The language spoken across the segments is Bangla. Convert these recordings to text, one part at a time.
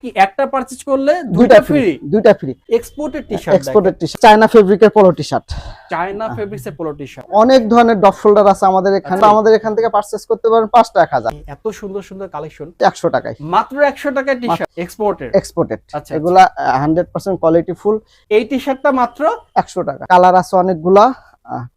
কি একটা পারচেজ করলে দুইটা দুইটা ফ্রি, ফ্রি? দুইটা free. Exported T-shirt, exported T-shirt, China ফেব্রিকের পোলো টি-শার্ট, চায়না ফেব্রিক্স এর পোলো টি-শার্ট। অনেক ধরনের ডপ শোল্ডার আছে আমাদের এখানে। আচ্ছা। আমাদের এখান থেকে পারচেজ করতে পারেন 5টা 1000, এত সুন্দর সুন্দর কালেকশন 100 টাকায়, মাত্র 100 টাকায় টি-শার্ট এক্সপোর্টেড। এক্সপোর্টেড। আচ্ছা, এগুলা 100% কোয়ালিটি ফুল। এই টি-শার্টটা মাত্র 100 টাকা। কালার আছে অনেকগুলা।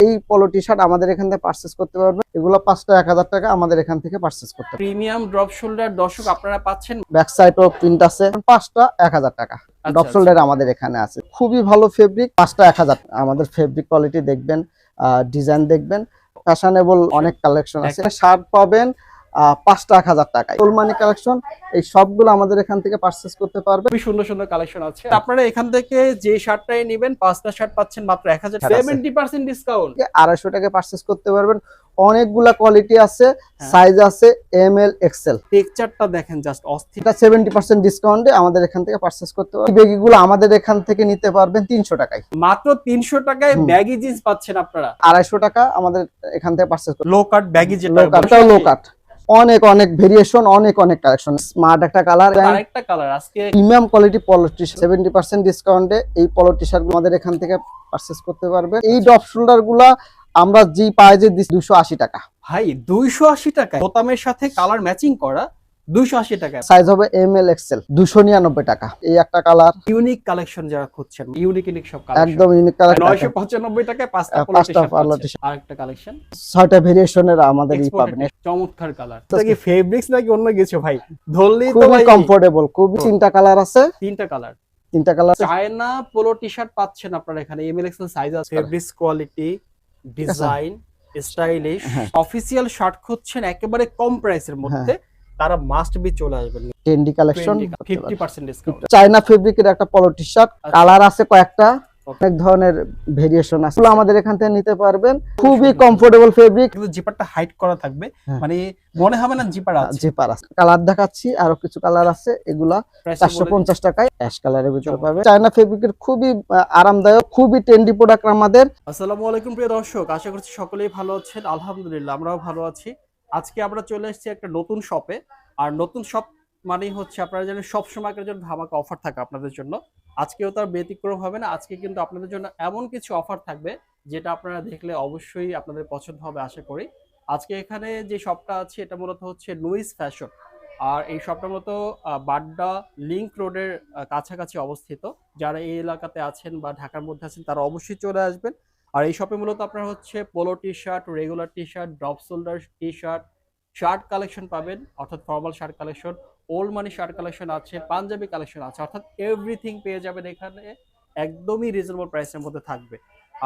এই পোলো টি-শার্ট আমাদের এখান থেকে পারচেজ করতে পারবে। এগুলো 5টা 1000 টাকা, আমাদের এখান থেকে পারচেজ করতে পারবে। প্রিমিয়াম ড্রপ শোল্ডার দর্শক আপনারা পাচ্ছেন। ব্যাক সাইডও প্রিন্ট আছে। 5টা 1000 টাকা। ড্রপ শোল্ডার আমাদের এখানে আছে, খুবই ভালো ফেব্রিক। 5টা 1000। আমাদের ফেব্রিক কোয়ালিটি দেখবেন, ডিজাইন দেখবেন, ফ্যাশনেবল অনেক কালেকশন আছে। শার্ট পাবেন 5টা 1000 টাকায়। ওলমানি কালেকশন, এই সবগুলো আমাদের এখান থেকে পারচেজ করতে পারবে। খুবই সুন্দর সুন্দর কালেকশন আছে। আপনারা এখান থেকে যে শার্টটাই নেবেন 5টা শার্ট পাচ্ছেন মাত্র 1000, 70% ডিসকাউন্ট। 250 টাকায় পারচেজ করতে পারবেন। অনেকগুলা কোয়ালিটি আছে, সাইজ আছে এম এল এক্সেল। টেক্সচারটা দেখেন জাস্ট অস্থির। এটা 70% ডিসকাউন্টে আমাদের এখান থেকে পারচেজ করতে পারবেন। বেগিগুলো আমাদের এখান থেকে নিতে পারবেন 300 টাকায়। মাত্র 300 টাকায় ব্যাগি জিন্স পাচ্ছেন আপনারা। 250 টাকা আমাদের এখান থেকে পারচেজ করতে। লো কাট ব্যাগি যেটা লো কাট, অনেক অনেক ভেরিয়েশন, অনেক অনেক কালেকশন। স্মার্ট একটা কালার, আরেকটা কালার আজকে প্রিমিয়াম কোয়ালিটি পোলো টি-শার্ট 70% ডিসকাউন্টে এই পোলো টি-শার্ট গুলো আমাদের এখান থেকে পারচেজ করতে পারবে। এই ডপ শোল্ডার গুলা আমরা জি প্রাইজে দিচ্ছি 280 টাকা। ভাই 280 টাকা বোতামের সাথে কালার ম্যাচিং করা 280 টাকা। সাইজ হবে এম এল এক্সেল, 299 টাকা। এই একটা কালার, ইউনিক কালেকশন যারা খুঁজছেন, ইউনিক সব কালেকশন, একদম ইউনিক কালার। 995 টাকায় 5টা পোলো টি-শার্ট। আরেকটা কালেকশন, 6টা ভেরিয়েশনের আমাদের এই পাবেন। চমৎকার কালার। এটা কি ফেব্রিক্স নাকি অন্য কিছু ভাই? ধরলেই তো খুবই ভাই কমফোর্টেবল, খুবই। 3টা কালার আছে, 3টা কালার। 3টা কালার। চায়না পোলো টি-শার্ট পাচ্ছেন আপনারা এখানে। এমএল এক্সেল সাইজ আছে। Fabrics quality, design, stylish. Official shirt খুঁজছেন একেবারে কম প্রাইসের মধ্যে, তারা মাস্ট বি চলে আসবেন। Trendy collection, 50% discount. চায়না ফেব্রিকের একটা পোলো টি-শার্ট, কালার আছে কয়েকটা, অনেক ধরনের ভেরিয়েশন আছে, আমাদের এখান থেকে নিতে পারবেন। খুবই কমফোর্টেবল ফেব্রিক। কিন্তু জিপারটা হাইট করা থাকবে, মানে মনে হবে না জিপার আছে। জিপার আছে। কালার দেখাচ্ছি, আরো কিছু কালার আছে। এগুলা 450 টাকায় অ্যাশ কালারের ভিতরে পাবে। চায়না ফেব্রিকের খুবই আরামদায়ক, খুবই ট্রেন্ডি প্রোডাক্ট আমাদের। আসসালামু আলাইকুম প্রিয় দর্শক, আশা করছি সকলেই ভালো আছেন। আলহামদুলিল্লাহ আমরাও ভালো আছি। আজকে আমরা চলে এসেছি একটা নতুন শপে। আর নতুন শপ মানে হচ্ছে আপনারা জানেন সব সময়কার জন্য ধামাকা অফার থাকে আপনাদের জন্য। আজকেও তার ব্যতিক্রম হবে না। আজকে কিন্তু আপনাদের জন্য এমন কিছু অফার থাকবে যেটা আপনারা দেখলে অবশ্যই আপনাদের পছন্দ হবে আশা করি। আজকে এখানে যে শপটা আছে এটা মূলত হচ্ছে নুইস ফ্যাশন। আর এই শপটা মূলত বাড্ডা লিংক রোডের কাছাকাছি অবস্থিত। যারা এই এলাকাতে আছেন বা ঢাকার মধ্যে আছেন তারা অবশ্যই চলে আসবেন। আর এই শপে মূলত আপনারা হচ্ছে polo T shirt, regular T shirt, drop shoulder T shirt, shirt collection পাবেন, অর্থাৎ ফর্মাল শার্ট কালেকশন, ওল্ড মানি শার্ট কালেকশন আছে, পাঞ্জাবি কালেকশন আছে, অর্থাৎ এভরিথিং পেয়ে যাবেন এখানে। একদমই রিজনেবল প্রাইসের মধ্যে থাকবে।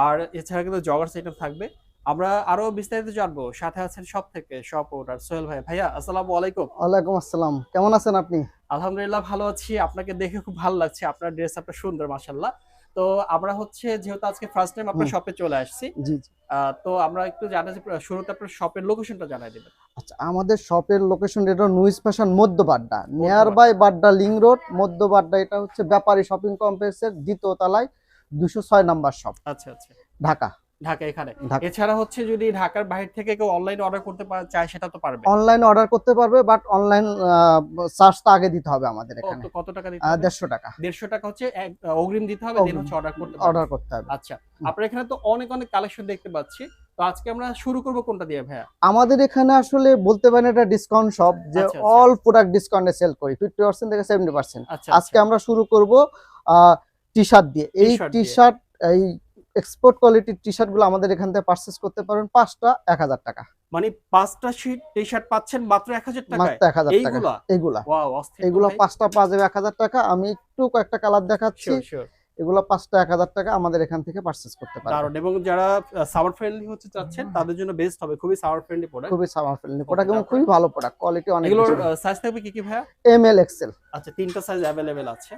আর এছাড়া কিন্তু জগার্স আইটেম থাকবে। আমরা আরো বিস্তারিত জানবো। সাথে আছেন সব থেকে সব ওনার সোহেল ভাই। ভাইয়া আসসালামু আলাইকুম। ওয়ালাইকুম আসসালাম, কেমন আছেন আপনি? আলহামদুলিল্লাহ ভালো আছি। আপনাকে দেখে খুব ভালো লাগছে, আপনার ড্রেস আপটা সুন্দর মাশাআল্লাহ। তো আমরা হচ্ছে যেহেতু আজকে ফার্স্ট টাইম আপনার শপে চলে আসছি, জি জি। তো আমরা একটু জানা যে শুরুতে আপনার শপের লোকেশনটা জানাই দিবেন। আচ্ছা, আমাদের শপের লোকেশন এটা নুইস ফ্যাশন মধ্য Badda, near by Badda link road, মধ্য বাড্ডা। এটা হচ্ছে ব্যাপারী শপিং কমপ্লেক্সের 2য় তলায় 206 নাম্বার শপ। আচ্ছা আচ্ছা, ঢাকা। ঢাকা এখানে। এছাড়া হচ্ছে যদি ঢাকার বাইরে থেকে কেউ অনলাইনে অর্ডার করতে চায় সেটা তো পারবে। অনলাইনে অর্ডার করতে পারবে, বাট অনলাইন চার্জটা আগে দিতে হবে আমাদের এখানে। কত টাকা দিতে হবে? 150 টাকা। 150 টাকা হচ্ছে অগ্রিম দিতে হবে, দেন হচ্ছে অর্ডার করতে হবে। আচ্ছা, আপনার এখানে তো অনেক অনেক কালেকশন দেখতে পাচ্ছি। তো আজকে আমরা শুরু করব কোনটা দিয়ে ভাইয়া? আমাদের এখানে আসলে বলতে পারেন এটা ডিসকাউন্ট শপ, যে অল প্রোডাক্ট ডিসকাউন্টে সেল করি 50% থেকে 70%। আজকে আমরা শুরু করব টি-শার্ট দিয়ে। এই টি-শার্ট, এই এক্সপোর্ট কোয়ালিটির টি-শার্ট গুলো আমাদের এখান থেকে পারচেজ করতে পারেন 5টা 1000 টাকা। মানে 5টা টি-শার্ট পাচ্ছেন মাত্র 1000 টাকায়। মাত্র 1000 টাকা। এইগুলা ওয়াও, অস্থির। এগুলা 5টা পাওয়া যাবে 1000 টাকা। আমি একটু কয়েকটা কালার দেখাচ্ছি। শিওর। এগুলা 5টা 1000 টাকা আমাদের এখান থেকে পারচেজ করতে পারবেন। দারুণ। এবং যারা সামার ফ্রেন্ডলি হচ্ছে চাচ্ছেন তাদের জন্য বেস্ট হবে। খুবই সামার ফ্রেন্ডলি প্রোডাক্ট। খুবই সামার ফ্রেন্ডলি প্রোডাক্ট এবং খুবই ভালো প্রোডাক্ট, কোয়ালিটি অনেক। এগুলোর সাইজ থাকবে কি ভাইয়া? M L XL. আচ্ছা, 3টা সাইজ अवेलेबल আছে।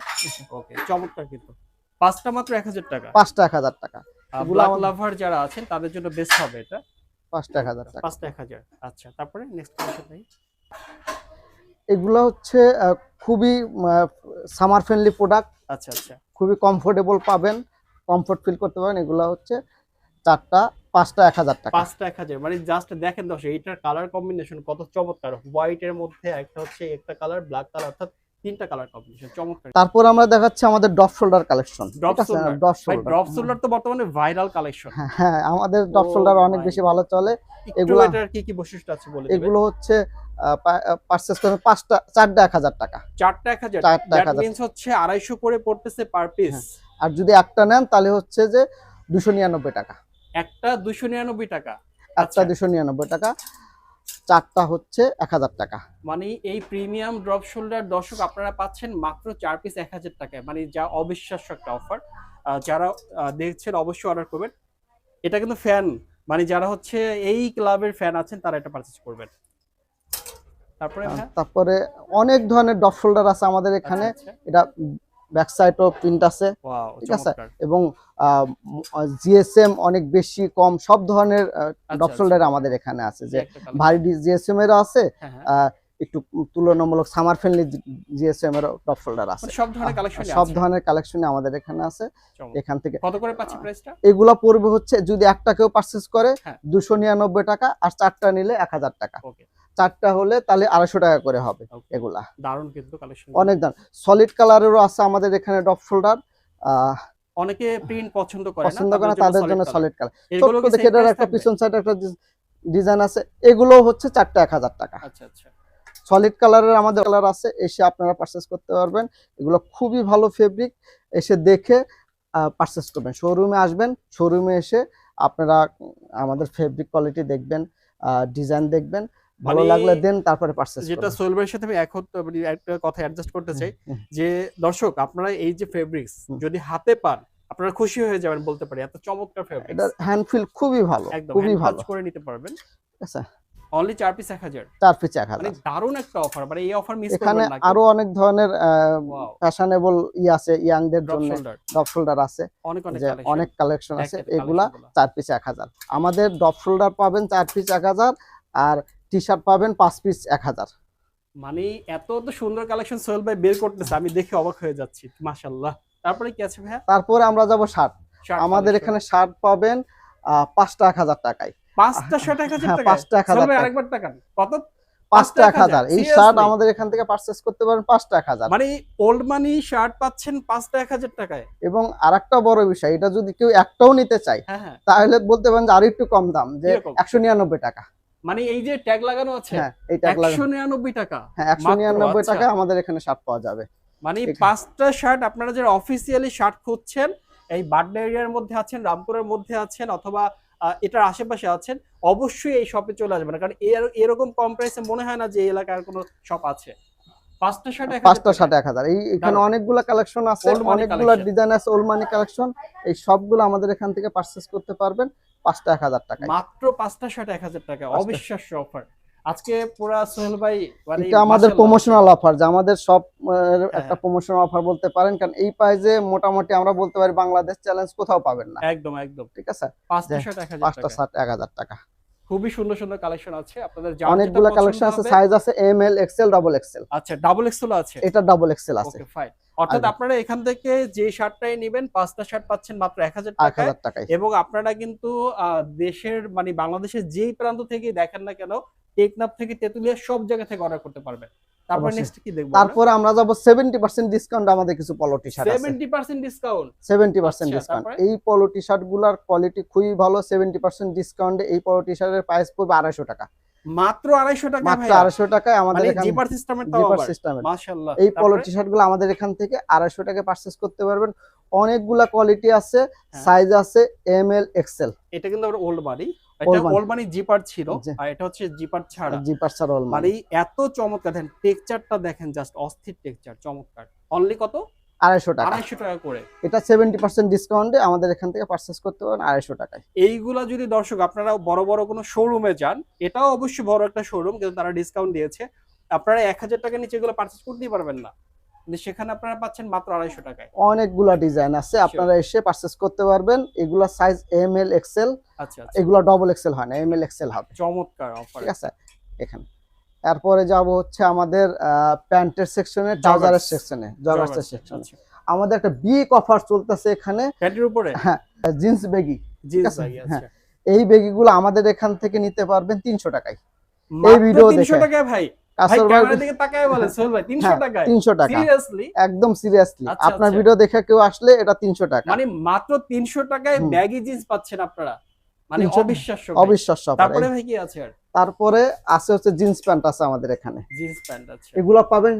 ওকে, চমৎকার। কিন্তু 5টা মাত্র 1000 টাকা। 5টা 1000 টাকা। ব্ল্যাক লাভার যারা আছেন তাদের জন্য বেস্ট হবে এটা। 5টা 1000 টাকা। 5টা 1000। আচ্ছা, তারপরে নেক্সট কোয়েশ্চন ভাই। এগুলো হচ্ছে খুবই সামার ফ্রেন্ডলি প্রোডাক্ট। আচ্ছা আচ্ছা, খুবই কমফোর্টেবল পাবেন, কমফোর্ট ফিল করতে পারেন। এগুলো হচ্ছে 5টা 1000 টাকা। 5টা 1000। মানে জাস্ট দেখেন দর্শক, এইটার কালার কম্বিনেশন কত চমৎকার। হোয়াইট এর মধ্যে একটা হচ্ছে একটা কালার, ব্ল্যাক কালার, অর্থাৎ তিনটা কালার কম্বিনেশন চমৎকার। তারপর আমরা দেখাচ্ছি আমাদের drop shoulder collection. Drop shoulder, drop ভাই শোল্ডার, ড্রপ শোল্ডার তো বর্তমানে ভাইরাল কালেকশন। হ্যাঁ আমাদের ড্রপ ও শোল্ডার অনেক মাই বেশি গড। ভালো চলে। একটু এগুলা এটার কি কি বৈশিষ্ট্য আছে বলে দিবেন? এগুলো হচ্ছে পারচেজ করে পাঁচটা চারটা 1000 টাকা, চারটা 1000, চারটা দ্যাট 1000। মিন্স হচ্ছে 250 করে পড়তেছে পার পিস। হ্যাঁ। আর যদি একটা নেন তাহলে হচ্ছে যে 299 টাকা, একটা 299 টাকা। একটা আচ্ছা, 299 টাকা, চারটা হচ্ছে 1000 টাকা। মানে এই প্রিমিয়াম ড্রপ শোল্ডার দর্শক আপনারা পাচ্ছেন মাত্র 4 পিস 1000 টাকায়, মানে যা অবিশ্বাস্য একটা অফার। যারা দেখছেন অবশ্যই অর্ডার করবেন। এটা কিন্তু ফ্যান, মানে যারা হচ্ছে এই ক্লাবের ফ্যান আছেন তারা এটা পারচেজ করবেন। তারপরে ভাই তারপরে অনেক ধরনের ড্রপ শোল্ডার আছে আমাদের এখানে। আচ্ছা, এটা ব্যাক সাইডও প্রিন্ট আছে, ওয়াও ঠিক আছে, চমৎকার। এবং জিএসএম অনেক বেশি কম সব ধরনের ড্রপ আচ্ছা, শোল্ডার আমাদের এখানে আছে, এই যে একটা কালার। ভারী জিএসএম এরও আছে, হ্যাঁ হ্যাঁ, একটু তুলনামূলক সামার ফ্রেন্ডলি জিএসএম এর ড্রপ শোল্ডার আছে। মানে সব ধরনের কালেকশন সব আছে। ধরনের কালেকশনে আমাদের এখানে আছে। চমৎকার। এখান থেকে কত করে পাচ্ছি প্রাইসটা? এগুলা পড়বে হচ্ছে যদি একটা কেউ পারচেজ করে হ্যাঁ। 299 টাকা, আর চারটা নিলে 1000 টাকা। ওকে, চারটা হলে তাহলে 250 টাকা করে হবে ওকে। এগুলা। দারুণ কিন্তু কালেকশন। অনেক দাম, সলিড কালারেরও আছে আমাদের এখানে ড্রপ শোল্ডার। অনেকে প্রিন্ট পছন্দ করে না, পছন্দ করে না, তাদের জন্য সলিড কালার। এগুলো ছোট্ট কি দেখে সেম এটার প্রাইস একটা থাকবে? পিছন সাইডে একটা ডিজাইন আছে, এগুলো হচ্ছে চারটা 1000 টাকা। আচ্ছা আচ্ছা, সলিড কালারের আমাদের কালার আছে, এসে আপনারা পারচেজ করতে পারবেন। এগুলো খুবই ভালো ফেব্রিক, এসে দেখে পারচেজ করবেন। শোরুমে আসবেন, শোরুমে এসে আপনারা আমাদের ফেব্রিক কোয়ালিটি দেখবেন, ডিজাইন দেখবেন, ভালো মানে লাগলে দেন তারপরে পারচেজ যেটা করবেন। সোহেল ভাইয়ের সাথে আমি এখন মানে একটা কথা অ্যাডজাস্ট করতে চাই, যে দর্শক আপনারা এই যে ফেব্রিক্স যদি হাতে পান আপনারা খুশি হয়ে যাবেন বলতে পারি, এত চমৎকার ফেব্রিক্স। এটা হ্যান্ড ফিল খুবই ভালো, একদম খুবই হ্যান্ড ভালো, টাচ করে নিতে পারবেন। ঠিক আছে। অনলি 4 পিস 1000, 4 পিস মানে 1000। দারুণ একটা অফার, মানে এই অফার মিস এখানে করবেন না। আরো অনেক ধরনের ওয়াও, ফ্যাশনেবল আছে, ইয়াংদের ড্রপ জন্য শোল্ডার ড্রপ শোল্ডার আছে, অনেক অনেক যে কালেকশন। অনেক কালেকশন আছে। দেখেন এগুলা কালেকশনগুলো। 4 পিস 1000। আমাদের ড্রপ শোল্ডার পাবেন 4 পিস 1000, আর টি শার্ট পাবেন 5 পিস 1000। মানে এত তো সুন্দর কালেকশন সোহেল ভাই বের করতেছে, আমি দেখে অবাক হয়ে যাচ্ছি, মাশাআল্লাহ। তারপরে কি আছে ভাইয়া? তারপরে আমরা যাব শার্ট। শার্ট আমাদের collection। এখানে শার্ট পাবেন 5টা 1000 টাকায়। পাঁচটা শার্ট 1000 হ্যাঁ, টাকা? 5টা 1000 সোহেল ভাই টাকা। আরেকবার টাকা কত? 5টা 1000। এই শার্ট Seriously? আমাদের এখান থেকে পারচেজ করতে পারেন 5টা 1000। মানে ওল্ড মানি শার্ট পাচ্ছেন 5টা 1000 টাকায়? এবং আরেকটা বড় বিষয়, এটা যদি কেউ একটাও নিতে চায় হ্যাঁ হ্যাঁ, তাহলে বলতে পারেন যে আরো একটু কম দাম, যে কিরকম? 199 টাকা। মানে এই যে ট্যাগ লাগানো আছে, হ্যাঁ, এই ট্যাগ লাগানো। 199 টাকা। হ্যাঁ, মাত্র, 199 আচ্ছা। টাকা আমাদের এখানে শার্ট পাওয়া যাবে। মানে এখানে- 5টা শার্ট আপনারা যারা অফিসিয়ালি শার্ট খুঁজছেন, এই বাড্ডা এরিয়ার মধ্যে আছেন, রামপুরের মধ্যে আছেন, অথবা এটার আশেপাশে আছেন, অবশ্যই এই শপে চলে আসবেন, কারণ এরকম কম প্রাইসে মনে হয় না যে এই এলাকার কোনো শপ আছে। 5টা শার্ট 5টা 1000 শার্ট টাকায়। 1000। এখানে দারুণ। অনেকগুলো কালেকশন আছে, Old money অনেকগুলো collection। ডিজাইন আছে, ওল্ড মানি কালেকশন। এই সবগুলো আমাদের এখান থেকে পারচেজ করতে পারবেন 5টা 1000 টাকায়। মাত্র 5টা শার্ট 1000 টাকা, 5টা। অবিশ্বাস্য অফার। আজকে পুরা সোহেল ভাই মানে এটা আমাদের মাশাআল্লাহ। প্রমোশনাল অফার, যে আমাদের সব একটা হ্যাঁ। প্রমোশনাল অফার বলতে পারেন, কারণ এই প্রাইজে মোটামুটি আমরা বলতে পারি বাংলাদেশ চ্যালেঞ্জ কোথাও পাবেন না, একদম একদম। ঠিক আছে। 5টা যে শার্ট 1000 5টা টাকা, শার্ট 1000 টাকা। খুবই সুন্দর সুন্দর কালেকশন আছে, আপনাদের যার যেটা অনেকগুলো পছন্দ কালেকশন আছে, হবে। সাইজ আছে M L XL double XL. আচ্ছা, ডাবল এক্সেল আছে? এটা ডাবল এক্সেল আছে। Okay fine. অর্থাৎ আর- আপনারা এখান থেকে যে শার্টটাই নেবেন 5টা শার্ট পাচ্ছেন মাত্র 1000 টাকায়। 1000 টাকায়। এবং আপনারা কিন্তু দেশের মানে বাংলাদেশের যেই প্রান্ত থেকে দেখেন না কেন, টেকনাফ থেকে তেতুলিয়া সব জায়গা থেকে অর্ডার করতে পারবেন। তারপর অবশ্যই। নেক্সট কি দেখবো? তারপরে আমরা যাব 70% ডিসকাউন্ট, আমাদের কিছু পলো টি শার্ট আছে 70% ডিসকাউন্ট। 70% আচ্ছা, ডিসকাউন্ট। তারপরে? এই পলো টি শার্ট গুলার কোয়ালিটি খুবই ভালো। 70% ডিসকাউন্টে এই পলো টি শার্টের প্রাইস পড়বে 250 টাকা, মাত্র 250 টাকা মাত্র ভাই? 250 টাকায় আমাদের মানে এখানে জিপার সিস্টেমের তাও জিপার আবার সিস্টেমের মাশাআল্লাহ। এই পলো তারপরে? টি শার্ট গুলো আমাদের এখান থেকে 250 টাকায় পারচেজ করতে পারবেন। অনেকগুলা কোয়ালিটি আছে, হ্যাঁ। সাইজ আছে এম এল এক্সেল। এটা কিন্তু আবার ওল্ড মানি, এটা Old money। ওল্ড মানি জিপার ছিল, জি। আর এটা হচ্ছে জিপার ছাড়া। জিপার ছাড়া অল মানে মানে এত চমৎকার, দেখেন টেক্সচারটা দেখেন, জাস্ট অস্থির টেক্সচার, চমৎকার। অনলি কত? 250 টাকা। 250 টাকা করে। এটা 70% ডিসকাউন্টে আমাদের এখান থেকে পারচেজ করতে পারেন 250 টাকায়। এইগুলা যদি দর্শক আপনারা বড় বড় কোনো শোরুমে যান, এটাও অবশ্যই বড় একটা শোরুম, কিন্তু তারা ডিসকাউন্ট দিয়েছে, আপনারা 1000 টাকা নিচে এগুলো পারচেজ করতেই পারবেন না, কিন্তু সেখানে আপনারা পাচ্ছেন মাত্র 250 টাকায়। অনেকগুলা ডিজাইন আছে, আপনারা এসে পারচেজ করতে পারবেন। এগুলা সাইজ এম এল এক্সেল, আচ্ছা আচ্ছা, এগুলা ডবল এক্সেল হয় না, এম এল এক্সেল হবে, চমৎকার অফার। ঠিক আছে। এখানে তারপরে যাব হচ্ছে আমাদের প্যান্টের সেকশনে, ট্রাউজারের সেকশনে, জগার্সের সেকশনে। আমাদের একটা বিগ অফার চলতেছে এখানে প্যান্টের উপরে হ্যাঁ, জিন্স বেগি। জিন্স আছে, ভাই, হ্যাঁ। আচ্ছা। এই বেগিগুলো আমাদের এখান থেকে নিতে পারবেন 300 টাকায়। মাত্র ভিডিও 300 দেখে। টাকায় ভাই? ভাই কাসর ভাই ক্যামেরার দিকে তাকায় বলে সোহেল ভাই 300 হ্যাঁ, টাকায় 300 টাকা সিরিয়াসলি? একদম সিরিয়াসলি। আচ্ছা, আপনার আচ্ছা। ভিডিও দেখে কেউ আসলে এটা 300 টাকা। মানে মাত্র 300 টাকায় হুম, ব্যাগি জিন্স পাচ্ছেন আপনারা। মানে 300 অবিশ্বাস্য ভাই। অবিশ্বাস্য অফার। তারপরে ভাই কি আছে আর? তারপরে আছে হচ্ছে জিন্স প্যান্ট আছে আমাদের এখানে। জিন্স প্যান্ট আছে। এগুলো পাবেন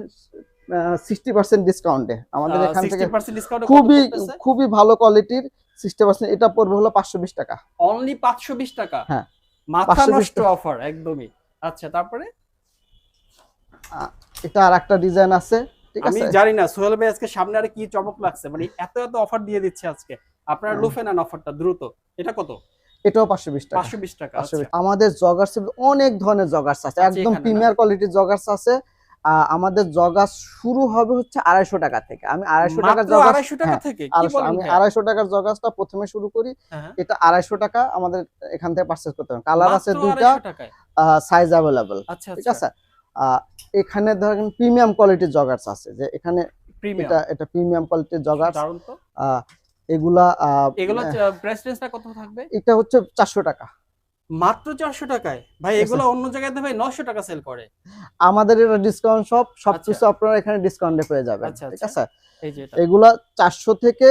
60% ডিসকাউন্টে আমাদের এখান থেকে। 60% ডিসকাউন্টে কত খুবই পড়তেছে? খুবই ভালো কোয়ালিটির 60%। এটা পড়বে হলো 520 টাকা। অনলি 520 টাকা। হ্যাঁ, মাথা 520 নষ্ট টাকা। অফার একদমই। আচ্ছা তারপরে? এটা আরেকটা ডিজাইন আছে, ঠিক আমি আছে? জানি না সোহেল ভাই আজকে সামনে আর কি চমক লাগছে। মানে এত এত অফার দিয়ে দিচ্ছে আজকে। আপনারা হ্যাঁ। লুফে নেন অফারটা দ্রুত। এটা কত? এটাও 520 টাকা। 520 টাকা। আচ্ছা। 520। আমাদের জগার্স অনেক ধরনের জগার্স আছে, আচ্ছা, একদম এখানে না? প্রিমিয়ার কোয়ালিটির জগার্স আছে। আমাদের জগার্স শুরু হবে হচ্ছে 250 টাকা থেকে। আমি 250 টাকার মাত্র জগার্স, 250 টাকা হ্যাঁ, থেকে? কি বলেন আমি ভাই? 250 টাকার জগার্সটা প্রথমে শুরু করি। হ্যাঁ। এটা 250 টাকা আমাদের এখান থেকে পারচেজ করতে পারেন। কালার আছে মাত্র দুইটা, 250 টাকায়? সাইজ अवेलेबल, আচ্ছা, ঠিক আচ্ছা। আছে? এখানে ধরেন প্রিমিয়াম কোয়ালিটির জগার্স আছে, যে এখানে প্রিমিয়াম। এটা প্রিমিয়াম কোয়ালিটির জগার্স। দারুণ তো। এগুলা এগুলো প্রাইস রেঞ্জটা কত থাকবে? এটা হচ্ছে 400 টাকা। মাত্র 400 টাকায়? ভাই ঠিক আছে? এগুলো অন্য জায়গায় তো ভাই 900 টাকা সেল করে। আমাদের এটা ডিসকাউন্ট সব, সবকিছু আচ্ছা। আপনারা এখানে ডিসকাউন্টে পেয়ে যাবেন, আচ্ছা, ঠিক আচ্ছা। আছে? এই যে এটা। এগুলা 400 থেকে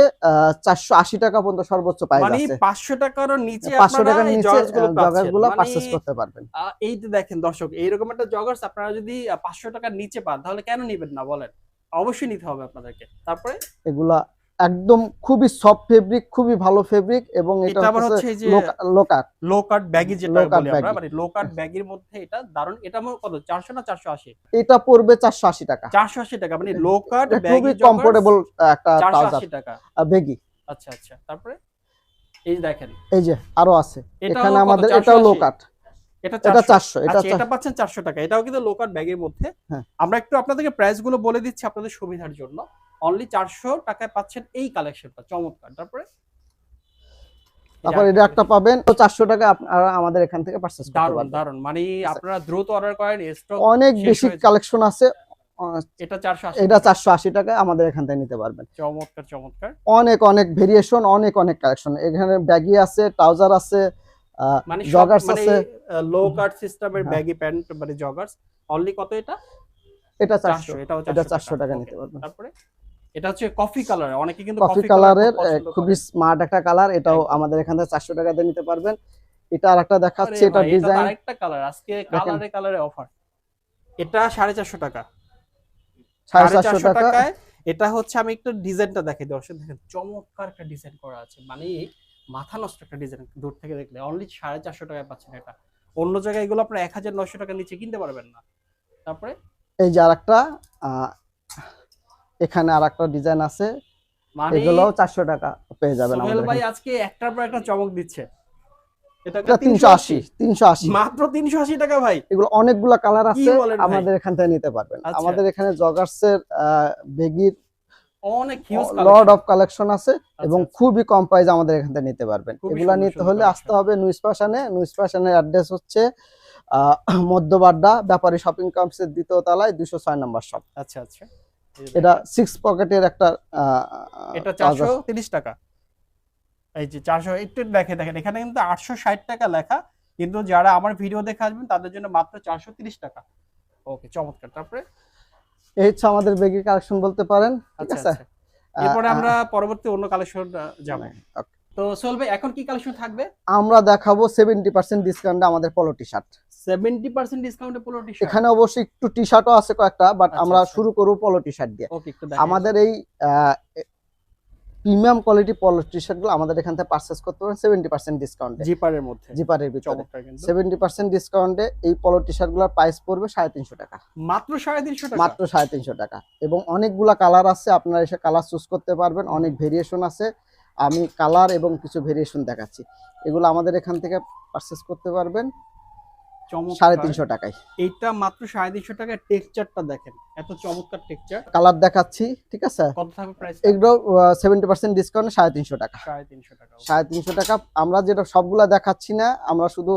480 টাকা পর্যন্ত সর্বোচ্চ প্রাইস মানে আছে। 500 টাকারও নিচে 500 আপনারা টাকার এই নিচে জগার্স গুলো জগার্স পাচ্ছেন। গুলা মানে পারচেজ করতে পারবেন। এই যে দেখেন দর্শক, এইরকম একটা জগার্স আপনারা যদি 500 টাকার নিচে পান তাহলে কেন নিবেন না বলেন? অবশ্যই নিতে হবে আপনাদেরকে। তারপরে? এগুলা একদম খুবই সফট ফেব্রিক, খুবই ভালো ফেব্রিক, এবং এটা এটা আবার হচ্ছে হচ্ছে এই যে লোকাট। লো কাট ব্যাগি যেটা লো কাট বলি আমরা, ব্যাগি। মানে লো কাট ব্যাগির মধ্যে এটা দারুন। এটা আমার কত 400 না 480? এটা পড়বে 480 টাকা। 480 টাকা, মানে লো কাট এটা ব্যাগি খুবই জগার্স কমফোর্টেবল একটা ট্রাউজার 480 টাকা। বেগি। আচ্ছা, আচ্ছা। তারপরে? এই যে দেখেন। এই যে আরো আছে এটাও এখানে কত? আমাদের, এটাও 480? লোকাট। এটা এটা 400। 400, এটা আচ্ছা, এটা পাচ্ছেন 400 টাকা। এটাও কিন্তু লো কাট ব্যাগের মধ্যে। হ্যাঁ। আমরা একটু আপনাদেরকে প্রাইস গুলো বলে দিচ্ছি আপনাদের সুবিধার জন্য। অনলি 400 টাকায় পাচ্ছেন এই কালেকশনটা, চমৎকার। তারপরে? তারপর এটা একটা পাবেন 400 টাকা, আপনারা আমাদের এখান থেকে পারচেজ করতে দারুন, পারবেন। দারুন। মানে আপনারা দ্রুত অর্ডার করেন, স্টক অনেক শেষ বেশি হয়ে যায়। কালেকশন আছে। এটা 480 এটা টাকা। 480 টাকায় আমাদের এখান থেকে নিতে পারবেন। চমৎকার, চমৎকার। অনেক অনেক ভেরিয়েশন, অনেক অনেক কালেকশন। এখানে ব্যাগি আছে, ট্রাউজার আছে, মানে সব জগার্স মানে আছে। লো কাট সিস্টেমের হ্যাঁ। ব্যাগি প্যান্ট মানে জগার্স। অনলি কত এটা? এটা 400। 400, এটাও এটা 400 400 টাকা ওকে। নিতে পারবেন। তারপরে? এটা হচ্ছে কফি কালার। অনেকে কিন্তু কফি কফি কালার কালারের খুব পছন্দ খুবই করে। স্মার্ট একটা কালার। এটাও একদম। আমাদের এখান থেকে 400 টাকা দিয়ে নিতে পারবেন। এটা আরেকটা আরে দেখাচ্ছি, এটা ভাই, এটা তো ডিজাইন আরেকটা কালার। আজকে দেখেন, কালারে কালারে অফার। এটা 450 টাকা। 450 450 টাকা। টাকায় এটা হচ্ছে, আমি একটু ডিজাইনটা দেখাই দর্শক, দেখেন চমৎকার একটা ডিজাইন করা আছে। মানে মাথা নষ্ট একটা ডিজাইন দূর থেকে দেখলে। অনলি 450 টাকায় পাচ্ছেন এটা। অন্য জায়গায় এগুলো আপনার 1900 টাকার নিচে কিনতে পারবেন না। তারপরে? এই যে আরেকটা, এখানে আরেকটা ডিজাইন আছে, মানে এগুলোও 400 টাকা পেয়ে যাবেন সোহেল আমাদের ভাই এখানে। আজকে একটার পর একটা চমক দিচ্ছে। এটা এটা 380। 380 মাত্র 380 টাকা ভাই। এগুলো অনেকগুলা কালার কি আছে, বলেন ভাই? আমাদের এখান থেকে নিতে পারবেন। আচ্ছা। আমাদের এখানে জগার্সের বেগির অনেক huge Lord collection. Of collection আছে, এবং আচ্ছা, খুবই কম প্রাইসে আমাদের এখান থেকে নিতে পারবেন। খুবই এগুলা সুন্দর নিতে সুন্দর হলে আসতে কালেকশন। হবে নুইস ফ্যাশনে। নুইস ফ্যাশনের অ্যাড্রেস হচ্ছে মধ্যবাড্ডা ব্যাপারী শপিং কমপ্লেক্সের 2য় তলায় 206 নম্বর শপ। আচ্ছা, আচ্ছা। এই যে এটা দেখেন। 6 পকেটের একটা এটা trouser। 430 টাকা। এই যে 400 একটু দেখে দেখেন, এখানে কিন্তু 860 টাকা লেখা, কিন্তু যারা আমার ভিডিও দেখে আসবেন তাদের জন্য মাত্র 430 টাকা। ওকে, চমৎকার। তারপরে? এই হচ্ছে আমাদের বেগির কালেকশন বলতে পারেন, ঠিক আচ্ছা, আছে? আচ্ছা। এরপরে আমরা পরবর্তী অন্য কালেকশন যাব। Okay. তো সোহেল ভাই এখন কি কালেকশন থাকবে? আমরা দেখাবো 70% ডিসকাউন্টে আমাদের পলো টি শার্ট। 70% ডিসকাউন্টে পোলো টি-শার্ট। এখানে অবশ্যই একটু টি শার্টও আছে কয়েকটা, বাট আচ্ছা, আমরা আচ্ছা। শুরু করব পলো টি শার্ট দিয়ে। ওকে, একটু দেখাই। আমাদের এই প্রিমিয়াম কোয়ালিটি পলো টি শার্টগুলো আমাদের এখান থেকে পারচেজ করতে পারেন 70% ডিসকাউন্টে, জিপারের মধ্যে। জিপারের ভিতরে। চমৎকার কিন্তু। 70% ডিসকাউন্টে এই পলো টি শার্টগুলোর প্রাইস পড়বে 350 টাকা। মাত্র 350 টাকা। মাত্র 350 টাকা, এবং অনেকগুলা কালার আছে, আপনারা এসে কালার চুজ করতে পারবেন। অনেক ভেরিয়েশন আছে, আমি কালার এবং কিছু ভেরিয়েশন দেখাচ্ছি। এগুলো আমাদের এখান থেকে পারচেজ করতে পারবেন চমৎকার। 350 টাকায়। এইটা মাত্র 350 টাকায়। টেক্সচারটা দেখেন, এত চমৎকার টেক্সচার। কালার দেখাচ্ছি, ঠিক আছে? কত থাকবে প্রাইস? এগুলো 70% ডিসকাউন্টে 350 টাকা। 350 টাকা। 350 টাকা। আমরা যেটা সবগুলা দেখাচ্ছি না, আমরা শুধু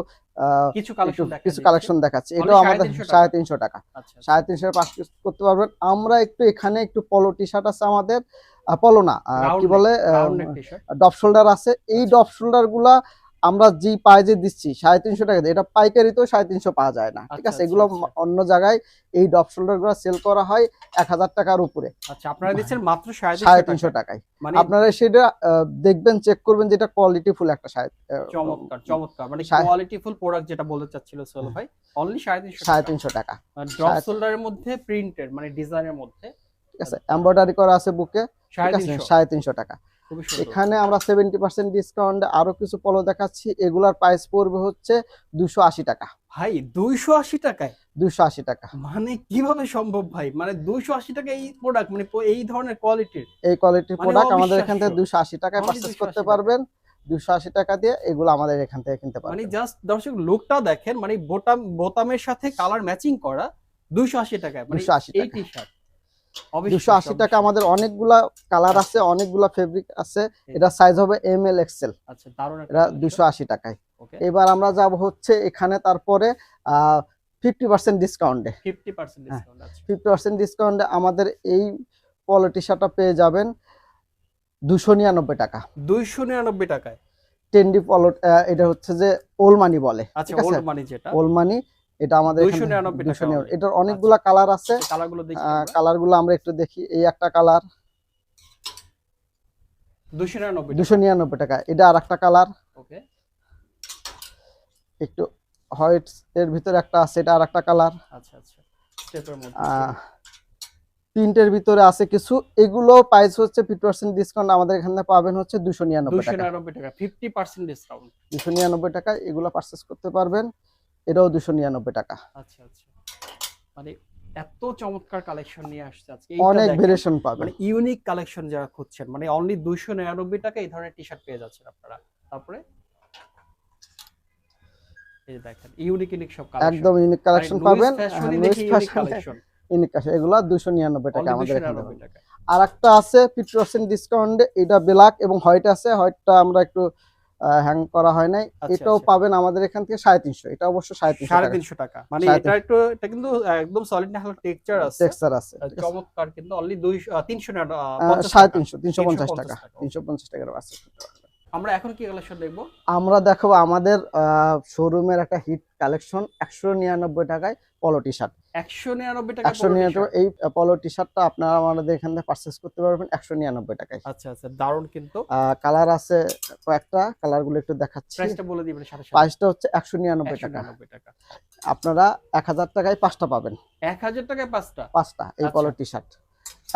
কিছু কালেকশন দেখাই। কিছু কালেকশন দেখাচ্ছি। Only এটাও আমাদের 350 350 টাকা। টাকা। আচ্ছা, 350 পারচেজ করতে পারবেন। আমরা একটু এখানে একটু পলো টি শার্ট আছে আমাদের, পলো না, কি বলে round neck T-shirt. Drop shoulder আছে। এই আচ্ছা। ডপ শোল্ডার গুলা আমরা যে প্রাইজে দিচ্ছি 350 টাকা দিয়ে, এটা পাইকারি তো 350 পাওয়া যায় না, ঠিক আচ্ছা, আছে? আচ্ছা, এগুলো আচ্ছা। অন্য জায়গায় এই ড্রপ শোল্ডার গুলো সেল করা হয় 1000 টাকার উপরে, আচ্ছা, আপনারা দিচ্ছেন মাত্র 350 টাকায়। টাকায়। মানে আপনারা সেটা দেখবেন, চেক করবেন যেটা কোয়ালিটি ফুল একটা চমৎকার, চমৎকার। মানে সাড়ে- কোয়ালিটি ফুল প্রোডাক্ট যেটা বলতে চাচ্ছিল সোহেল ভাই। অনলি 350 টাকা। 350 টাকা, ড্রপ শোল্ডারের মধ্যে প্রিন্টেড মানে ডিজাইনের মধ্যে ঠিক আছে? এমব্রয়ডারি করা আছে বুকে, ঠিক আছে? 350 350 টাকা। খুবই সুন্দর। এখানে আমরা 70% ডিসকাউন্টে আরো কিছু পলো দেখাচ্ছি, এগুলার প্রাইস পড়বে হচ্ছে 280 টাকা। ভাই 280 টাকায়? 280 টাকা, মানে কিভাবে সম্ভব ভাই? মানে 280 টাকা এই প্রোডাক্ট মানে এই ধরনের কোয়ালিটির? এই কোয়ালিটির মানে প্রোডাক্ট আমাদের এখান থেকে অবিশ্বাস্য। 280 টাকায় Only পারচেজ 280 করতে টাকা। পারবেন। 280 টাকা দিয়ে এগুলো আমাদের এখান থেকে কিনতে মানে পারবেন। জাস্ট দর্শক লুকটা দেখেন, মানে বোতামের সাথে কালার ম্যাচিং করা 280 টাকায়। মানে 280 এই টাকা। টি-শার্ট 280 টাকা। আমাদের অনেকগুলা কালার আছে, অনেকগুলা ফেব্রিক আছে। এটা সাইজ হবে এম এল এক্সেল। আচ্ছা, দারুণ একটা এটা collection। 280 টাকায়। ওকে। এবার আমরা যাব হচ্ছে এখানে তারপরে 50% ডিসকাউন্টে। 50% হ্যাঁ, ডিসকাউন্ট আছে। 50% ডিসকাউন্টে আমাদের এই পলো টি শার্টটা পেয়ে যাবেন 299 টাকা। 299 টাকায়। টেন্ডি পলো, এটা হচ্ছে যে ওল মানি বলে, আচ্ছা, ঠিক আছে? ওল্ড মানি যেটা ওল মানি, এটা আমাদের এখানে 299 টাকা 299। only। এটার অনেকগুলা কালার আছে, কালারগুলো দেখি আমরা। কালারগুলো আমরা একটু দেখি। এই একটা কালার 299 টাকা। 299 টাকা। এটা আরেকটা কালার, ওকে। একটু হোয়াইট এর ভিতরে একটা আছে, এটা আরেকটা কালার। আচ্ছা, আচ্ছা। স্টেপের মধ্যে প্রিন্টের ভিতরে আছে কিছু। এগুলো প্রাইস হচ্ছে 50% ডিসকাউন্ট আমাদের এখানে পাবেন হচ্ছে 299 টাকা। 299 টাকা 50% ডিসকাউন্ট। 299 টাকা এগুলো পারচেজ করতে পারবেন। এটাও 299 টাকা। আচ্ছা, আচ্ছা। মানে এত চমৎকার কালেকশন নিয়ে আসছে আজকে। এইটা অনেক দেখেন, ভেরিয়েশন পাবেন। মানে ইউনিক কালেকশন যারা খুঁজছেন, মানে অনলি 299 টাকা এই ধরনের টি-শার্ট পেয়ে যাচ্ছেন আপনারা। তারপরে এই যে দেখেন ইউনিক ইউনিক সব কালেকশন। একদম ইউনিক কালেকশন পাবেন। ফ্যাশনে লুইস দেখি ইউনিক ফ্যাশনে কালেকশন। ইউনিক কালেকশন, এগুলো 299 টাকা অনলি আমাদের এখানে 299 পাবেন। টাকা। আরেকটা আছে 50% ডিসকাউন্টে, এটা ব্ল্যাক এবং হোয়াইট আছে। হোয়াইটটা আমরা একটু হ্যাং করা হয় নাই। আচ্ছা, এটাও আচ্ছা। পাবেন আমাদের এখান থেকে 350। এটা অবশ্য 350 টাকা 350 টাকা। মানে 350 এটা কিন্তু একদম সলিড না হলে টেক্সচার আছে। টেক্সচার আছে, ঠিক আছে? চমৎকার কিন্তু অনলি 350 350 টাকা। 350 টাকার আছে। আমরা এখন কি কালেকশন দেখবো? আমরা দেখাবো আমাদের শোরুমের একটা হিট কালেকশন 199 টাকায় পলো টি শার্ট। 199 টাকা 199 এই পলো টি শার্টটা আপনারা আমাদের এখান থেকে পারচেজ করতে পারবেন 199 টাকায়। আচ্ছা, আচ্ছা, দারুণ কিন্তু। কালার আছে কয়েকটা, কালারগুলো একটু দেখাচ্ছি। প্রাইসটা বলে দিবেন সাথে সাথে। প্রাইসটা হচ্ছে 199 টাকা। 199 টাকা। আপনারা 1000 টাকায় 5টা পাবেন। 1000 টাকায় 5টা? 5টা এই আচ্ছা। পলো টি শার্ট,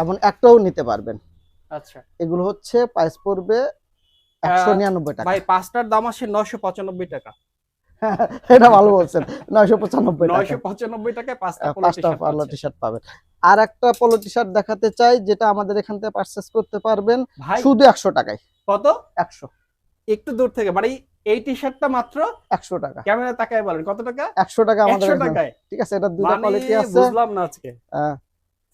এমন একটাও নিতে পারবেন। আচ্ছা। এগুলো হচ্ছে প্রাইস পড়বে 199 টাকা। ভাই 5টার দাম আসে 995 টাকা। এটা ভালো বলছেন, 995 টাকা। 995 টাকায় 5টা পলো 5টা পলো টি শার্ট পাবেন। আর একটা পলো টি শার্ট দেখাতে চাই, যেটা আমাদের এখান থেকে পারচেজ করতে পারবেন ভাই শুধু 100 টাকায়। কত? 100। একটু দূর থেকে মানে এই টি-শার্টটা মাত্র 100 টাকা। ক্যামেরা তাকায় বলেন কত টাকা? 100 টাকা আমাদের 100 এখানে, টাকায়। ঠিক আছে? এটা দুটো মানে কোয়ালিটি আছে। বুঝলাম না আজকে।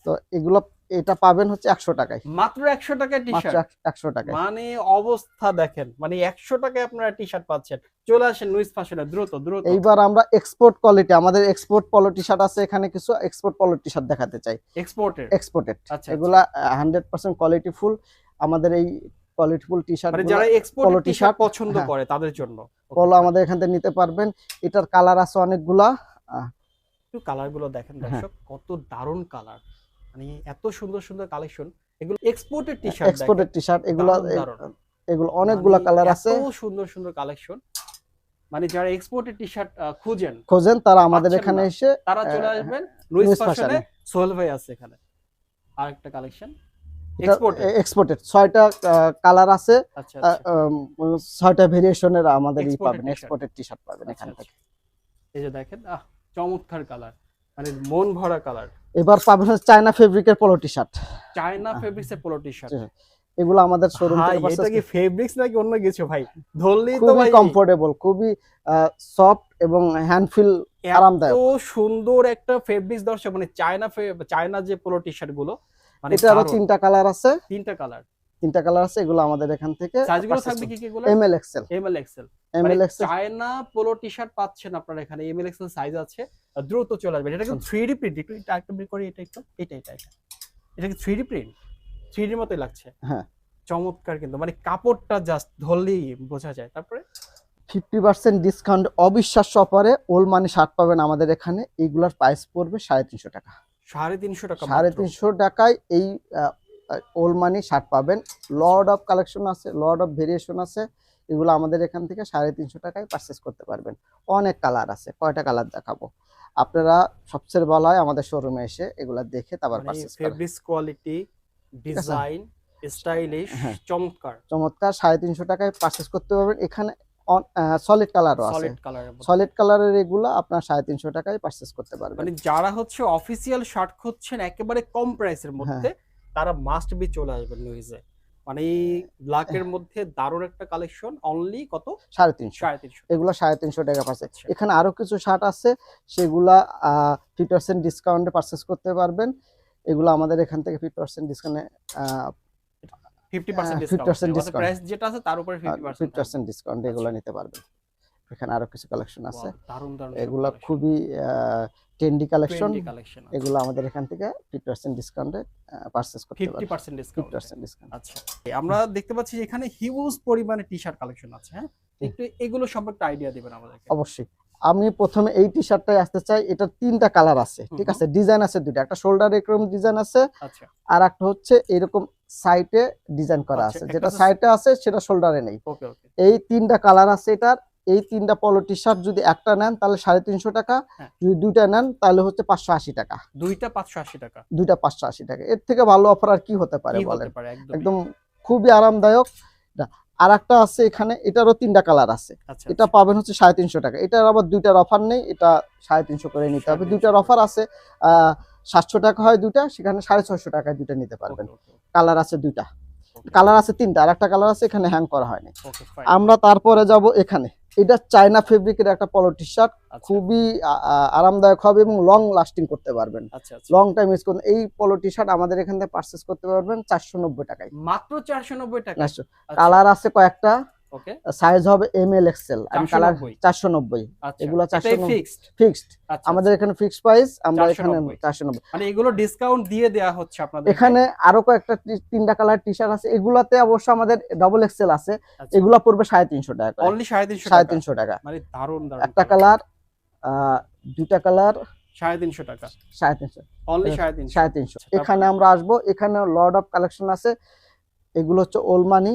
তো এগুলো এটা পাবেন হচ্ছে 100 টাকায়। মাত্র 100 টাকায় মাত্র টি-শার্ট। 100 টাকায়। মানে অবস্থা দেখেন, মানে 100 টাকায় আপনারা টি-শার্ট পাচ্ছেন। চলে আসেন লুইস ফ্যাশনে, দ্রুত দ্রুত। এইবার আমরা এক্সপোর্ট কোয়ালিটি, আমাদের এক্সপোর্ট পলো টি শার্ট আছে এখানে, কিছু এক্সপোর্ট পলো টি শার্ট দেখাতে চাই। এক্সপোর্টের। এক্সপোর্টেড, আচ্ছা, এগুলা 100% কোয়ালিটি ফুল। আমাদের এই কোয়ালিটি ফুল টি শার্ট, মানে যারা এক্সপোর্টের পলো টি-শার্ট টি-শার্ট পছন্দ হ্যাঁ, করে তাদের জন্য পলো আমাদের এখান থেকে নিতে পারবেন। এটার কালার আছে অনেকগুলা। একটু কালার গুলো দেখেন দর্শক, কত দারুণ কালার। মানে এত সুন্দর সুন্দর কালেকশন। এগুলো এক্সপোর্টের টি-শার্ট। এক্সপোর্টেড টি শার্ট এগুলো, দারুণ, দারুণ। এগুলো অনেকগুলা কালার আছে। এত সুন্দর সুন্দর কালেকশন। মানে যারা এক্সপোর্টেড টি-শার্ট খোঁজেন তারা আমাদের পাচ্ছেন এখানে না, এসে তারা চলে আসবেন লুইস লুইস ফ্যাশনে। ফ্যাশনে। সোহেল ভাই আছে এখানে। আরেকটা কালেকশন এক্সপোর্টেড। এক্সপোর্টেড 6টা কালার আছে। আচ্ছা, আচ্ছা। 6টা ভেরিয়েশনের আমাদের Exported পাবেন, t-shirt। এক্সপোর্টেড টি শার্ট পাবেন আচ্ছা, এখান আচ্ছা। থেকে। এই যে দেখেন, চমৎকার কালার, মানে মন ভরা কালার। এবার পাবেন হচ্ছে চায়না ফেব্রিকের পলো টি শার্ট। চায়না ফেব্রিক্সের পোলো টি-শার্ট। এগুলো আমাদের শোরুম ভাই থেকে এটা কি ফেব্রিক্স নাকি অন্য কিছু ভাই? ধরলেই তো খুবই ভাই কমফোর্টেবল, খুবই সফট এবং হ্যান্ড ফিল আরামদায়ক। এত সুন্দর একটা ফেব্রিক্স দর্শক, মানে চায়না যে পোলো টি-শার্ট গুলো, মানে এটা আরো 3টা কালার আছে। 3টা কালার। 3টা কালার আছে। এগুলো আমাদের এখান থেকে সাইজগুলো থাকবে কি কি গুলো? M L XL. ML XL. M মানে L XL China polo T-shirt পাচ্ছেন আপনারা এখানে, এমএল এক্সেল সাইজ আছে। দ্রুত চলে আসবে। এটা কিন্তু 3D প্রিন্ট। একটু একটা বের করি, এটা একটু, এটা এটা কি 3D প্রিন্ট? 3D মতই লাগছে। হ্যাঁ, চমৎকার কিন্তু, মানে কাপড়টা জাস্ট ধরলেই বোঝা যায়। তারপরে 50% ডিসকাউন্ট অবিশ্বাস্য অফারে ওল মানি শার্ট পাবেন আমাদের এখানে। এইগুলার প্রাইস পড়বে 350 টাকা। 350 টাকা মাত্র। 350 টাকায় এই ওল মানি শার্ট পাবেন। লর্ড অফ কালেকশন আছে, লর্ড অফ ভেরিয়েশন আছে, এগুলো আমাদের এখান থেকে 350 টাকায় পারচেস করতে পারবেন। অনেক কালার আছে, কয়টা কালার দেখাবো, আপনারা সবচেয়ে ভালো হয় আমাদের শোরুমে এসে এগুলা দেখে তারপর মানে পারচেস করেন। ফেব্রিক্স কোয়ালিটি, ডিজাইন, স্টাইলিশ, হ্যাঁ। চমৎকার। চমৎকার 350 টাকায় পারচেস করতে পারবেন। এখানে সলিড কালারও আছে, সলিড কালারের মধ্যে। সলিড কালারের এগুলো আপনার 350 টাকায় পারচেজ করতে পারবেন। মানে যারা হচ্ছে অফিসিয়াল শার্ট খুঁজছেন একেবারে কম প্রাইসের মধ্যে, তারা মাস্ট বি চলে আসবেন নিউজে। মানে ব্ল্যাকের মধ্যে দারুণ একটা কালেকশন, অনলি কত? 350। 350। এগুলো 350 টাকা পারচেজ। এখানে আরো কিছু শার্ট আছে, সেগুলা 50% ডিসকাউন্টে পারচেজ করতে পারবেন। এগুলো আমাদের এখান থেকে 50% ডিসকাউন্টে 50% 50% ডিসকাউন্ট। প্রাইস যেটা আছে তার উপরে 50% ডিসকাউন্ট এগুলো নিতে পারবেন। এখানে আরো কিছু কালেকশন আছে, দারুণ দারুণ এগুলা খুবই ট্রেন্ডি কালেকশন। কালেকশন। এগুলো আমাদের এখান থেকে 50% ডিসকাউন্টে পারচেজ করতে পারবেন। 50% ডিসকাউন্ট। 50% ডিসকাউন্ট। আচ্ছা, আমরা দেখতে পাচ্ছি যে এখানে হিউজ পরিমাণে টি-শার্ট কালেকশন আছে। হ্যাঁ, একটু এগুলো সম্পর্কে আইডিয়া দিবেন আমাদেরকে। অবশ্যই। আমি প্রথমে এই টি-শার্টটাই আসতে চাই। এটার 3টা কালার আছে, ঠিক আছে? ডিজাইন আছে দুইটা, একটা শোল্ডার এরকম ডিজাইন আছে, আচ্ছা, আর একটা হচ্ছে এরকম সাইডে ডিজাইন করা আছে। যেটা সাইডে আছে সেটা শোল্ডারে নেই। ওকে ওকে। এই 3টা কালার আছে এটার। এই 3টা পলো টি-শার্ট যদি একটা নেন তাহলে 350 টাকা, যদি দুইটা নেন তাহলে হচ্ছে 580 টাকা। দুইটা 580 টাকা। দুইটা 580 টাকা। এর থেকে ভালো অফার আর কি হতে পারে বলেন? একদম খুবই আরামদায়ক। আর একটা আছে এখানে, এটারও 3টা কালার আছে। আচ্ছা, এটা পাবেন হচ্ছে 350 টাকা। এটার আবার দুইটার অফার নেই, এটা 350 করে নিতে হবে। দুইটার অফার আছে, 700 টাকা হয় দুইটা, সেখানে 650 টাকায় দুইটা নিতে পারবেন। কালার আছে দুইটা, কালার আছে 3টা, আর একটা কালার আছে এখানে হ্যাং করা হয়নি। আমরা তারপরে যাব এখানে, এটা চায়না ফেব্রিকের একটা পলো টি-শার্ট, খুবই আরামদায়ক হবে এবং লং লাস্টিং করতে পারবেন, লং টাইম ইউজ করুন। এই পলো টি-শার্ট আমাদের এখান থেকে পারচেজ করতে পারবেন 490 টাকায়, মাত্র 490 টাকা। কালার আছে কয়েকটা, ওকে, সাইজ হবে এমএল এক্সেল। আমি কালার 490, এগুলো 490 ফিক্সড। আমাদের এখানে ফিক্সড প্রাইস, আমরা এখানে 490। মানে এগুলো ডিসকাউন্ট দিয়ে দেয়া হচ্ছে আপনাদের। এখানে আরো কয়েকটা 3টা কালার টি-শার্ট আছে, এগুলাতে অবশ্য আমাদের ডাবল এক্সেল আছে, এগুলা পড়বে 350 টাকা, অনলি 350 টাকা। মানে দারুন দারুন। একটা কালার, দুইটা কালার 350 টাকা, 350, অনলি 350। এখানে আমরা আসবো, এখানে লর্ড অফ কালেকশন আছে। এগুলো হচ্ছে ওল মানি,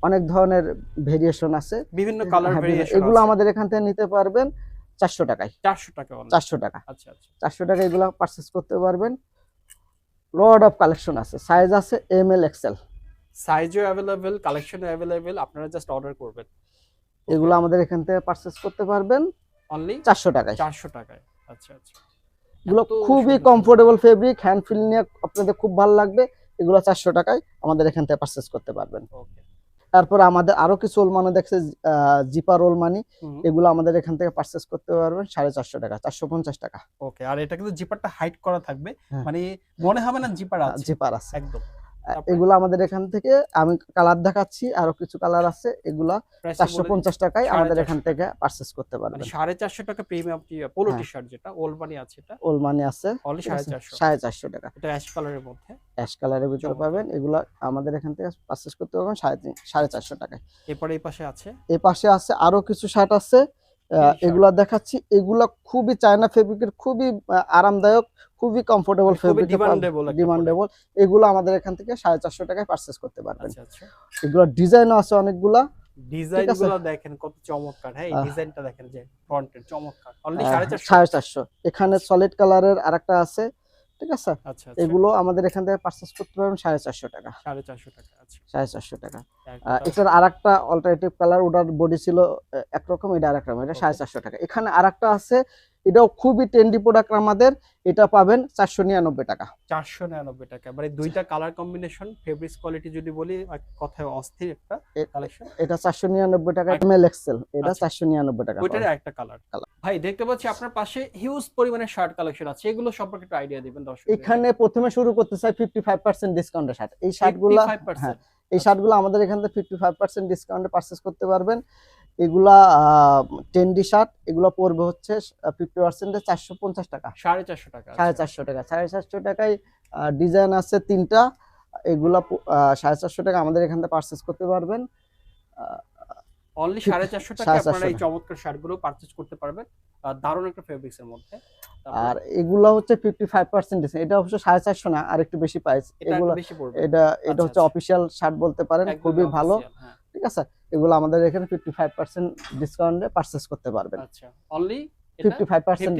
অনেক ধরনের ভেরিয়েশন আছে, বিভিন্ন কালার ভেরিয়েশন। এগুলো আমাদের এখান থেকে নিতে পারবেন 400 টাকায়। 400 টাকা, 400 টাকা। আচ্ছা আচ্ছা, 400 টাকা এগুলো পারচেজ করতে পারবেন। লর্ড অফ কালেকশন আছে, সাইজ আছে এমএল এক্সেল, সাইজও अवेलेबल, কালেকশনও अवेलेबल, আপনারা জাস্ট অর্ডার করবেন। এগুলো আমাদের এখান থেকে পারচেজ করতে পারবেন অনলি 400 টাকায়। 400 টাকায়। আচ্ছা আচ্ছা, এগুলো খুবই কমফোর্টেবল ফেব্রিক, হ্যান্ড ফিল নিয়ে আপনাদের খুব ভালো লাগবে। এগুলো 400 টাকায় আমাদের এখান থেকে পারচেজ করতে পারবেন। ওকে, তারপর আমাদের আরো কিছু ওল মানি দেখছে, জিপার ওল মানি, এগুলো আমাদের এখান থেকে পারচেজ করতে পারবেন 450 টাকা, 450 টাকা। ওকে, আর এটা কিন্তু জিপারটা হাইড করা থাকবে, মানে মনে হবে না জিপার আছে। জিপার আছে একদম। এগুলো আমাদের এখান থেকে, আমি কালার দেখাচ্ছি, আরো কিছু কালার আছে, এগুলা 450 টাকায় আমাদের এখান থেকে পারচেজ করতে পারবেন। 450 টাকা প্রিমিয়াম পোলো টি-শার্ট, যেটা ওল মানি আছে, এটা ওল মানি আছে অনলি 450 টাকা। এটা অ্যাশ কালারের মধ্যে, অ্যাশ কালারের ভিতরে পাবেন। এগুলা আমাদের এখান থেকে পারচেজ করতে পারবেন 450 টাকায়। এরপরে এই পাশে আছে, এই পাশে আছে আরো কিছু শার্ট আছে, এগুলা দেখাচ্ছি। এগুলা খুবই চায়না ফেব্রিকের, খুবই আরামদায়ক, খুবই কমফোর্টেবল ফেব্রিক, ডিমান্ডেবল। এগুলো আমাদের এখান থেকে 450 টাকায় পারচেজ করতে পারবেন। এগুলো ডিজাইনও আছে অনেকগুলা, ডিজাইনগুলো দেখেন কত চমৎকার। হ্যাঁ, এই ডিজাইনটা দেখেন, যে ফ্রন্টের চমৎকার, অনলি 450। এখানে সলিড কালারের আরেকটা আছে, ঠিক আছে? আচ্ছা, এগুলো আমাদের এখান থেকে পারচেজ করতে পারবেন 450 টাকা, 450 টাকা। আচ্ছা, 450 টাকা। এটার আরেকটা অল্টারনেটিভ কালার, ওটার বডি ছিল একরকম, এটা আরেকরকম, এটা 450 টাকা। এখানে আরেকটা আছে, এটাও খুবই ট্রেন্ডি প্রোডাক্ট আমাদের, এটা পাবেন 499 টাকা। 499 টাকা, মানে দুইটা কালার কম্বিনেশন, ফেব্রিক্স কোয়ালিটি যদি বলি কথায় অস্থির একটা কালেকশন। এটা 499 টাকা, এমএল এক্সেল, এটা 499 টাকা। ওইটার একটা কালার। ভাই দেখতে পাচ্ছি আপনার পাশে হিউজ পরিমাণে শার্ট কালেকশন আছে, এগুলো সম্পর্কে একটু আইডিয়া দিবেন দর্শক। এখানে প্রথমে শুরু করতে চাই 55% ডিসকাউন্টের শার্ট। এই শার্টগুলো, হ্যাঁ, এই শার্টগুলো আমাদের এখান থেকে 55% ডিসকাউন্টে পারচেজ করতে পারবেন। এগুলা ট্রেন্ডি শার্ট, এগুলো পড়বে হচ্ছে 50% 450 টাকা, 450 টাকা, 450 টাকা। 450 টাকায় ডিজাইন আছে 3টা, এগুলা 450 টাকা আমাদের এখান থেকে পারচেজ করতে পারবেন। অনলি 450 টাকা আপনারা এই চমৎকার শার্টগুলো পারচেজ করতে পারবেন, দারুণ একটা ফেব্রিক্স এর মধ্যে। আর এগুলা হচ্ছে 55% ডিসকাউন্ট, এটা অবশ্য 450 না, আর একটু বেশি প্রাইস। এগুলো এটা হচ্ছে অফিশিয়াল শার্ট বলতে পারেন, খুবই ভালো। ঠিক আছে, এগুলো আমাদের এখানে 55% ডিসকাউন্টে পারচেজ করতে পারবেন। আচ্ছা, অনলি 55%